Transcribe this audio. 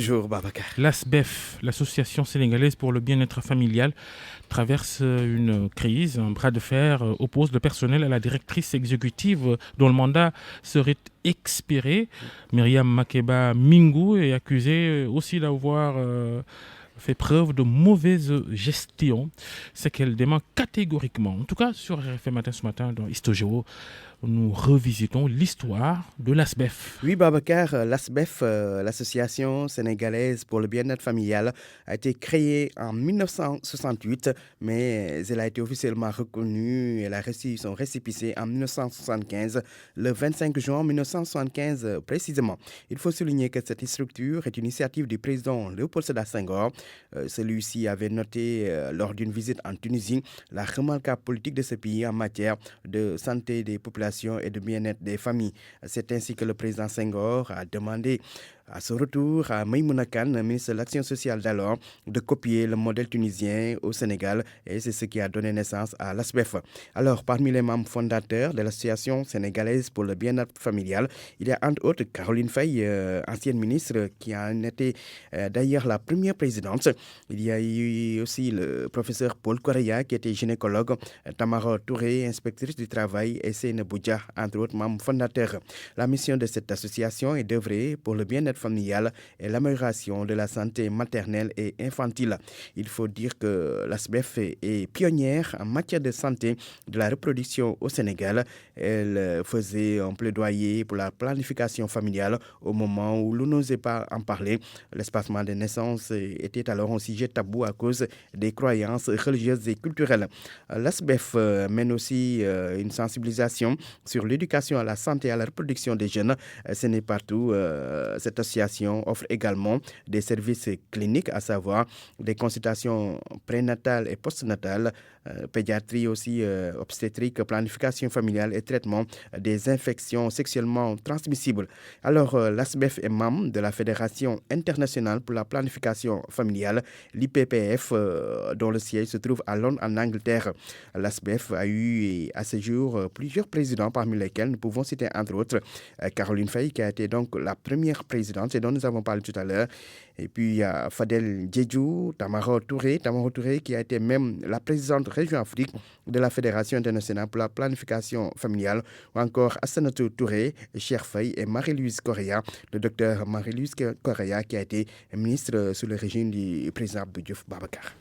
Bonjour Babacar. L'ASBEF, l'Association sénégalaise pour le bien-être familial, traverse une crise. Un bras de fer oppose le personnel à la directrice exécutive dont le mandat serait expiré. Myriam Makeba Mingou est accusée aussi d'avoir fait preuve de mauvaise gestion. C'est qu'elle dément catégoriquement. En tout cas, sur RFM Matin ce matin, dans Histogéo, nous revisitons l'histoire de l'ASBEF. Oui Babacar, l'ASBEF, l'Association sénégalaise pour le bien-être familial, a été créée en 1968, mais elle a été officiellement reconnue, elle a reçu son récépissé en 1975, le 25 juin 1975 précisément. Il faut souligner que cette structure est une initiative du président Léopold Sédar Senghor. Celui-ci avait noté lors d'une visite en Tunisie la remarquable politique de ce pays en matière de santé des populations et de bien-être des familles. C'est ainsi que le président Senghor a demandé à son retour à Maïmouna Kane, ministre de l'Action sociale d'alors, de copier le modèle tunisien au Sénégal, et c'est ce qui a donné naissance à l'ASBEF. Alors, parmi les membres fondateurs de l'Association sénégalaise pour le bien-être familial, il y a entre autres Caroline Faye, ancienne ministre, qui a été d'ailleurs la première présidente. Il y a eu aussi le professeur Paul Correa, qui était gynécologue, Tamara Touré, inspectrice du travail, et Seyne Boudja, entre autres membres fondateurs. La mission de cette association est d'œuvrer pour le bien-être familiale et l'amélioration de la santé maternelle et infantile. Il faut dire que l'ASBEF est pionnière en matière de santé de la reproduction au Sénégal. Elle faisait un plaidoyer pour la planification familiale au moment où l'on n'osait pas en parler. L'espacement des naissances était alors un sujet tabou à cause des croyances religieuses et culturelles. L'ASBEF mène aussi une sensibilisation sur l'éducation à la santé et à la reproduction des jeunes. Ce n'est partout. Cette association offre également des services cliniques, à savoir des consultations prénatales et postnatales, pédiatrie aussi, obstétrique, planification familiale et traitement des infections sexuellement transmissibles. Alors, l'ASBEF est membre de la Fédération internationale pour la planification familiale, l'IPPF, dont le siège se trouve à Londres, en Angleterre. L'ASBEF a eu à ce jour plusieurs présidents, parmi lesquels nous pouvons citer entre autres Caroline Faye, qui a été donc la première présidente, et dont nous avons parlé tout à l'heure. Et puis il y a Fadel Djedjou, Tamara Touré qui a été même la présidente région Afrique de la Fédération internationale pour la planification familiale, ou encore Assanatou Touré, Cheikh Faye et Marie-Louise Correa, le docteur Marie-Louise Correa, qui a été ministre sous le régime du président Abdou Diouf Babacar.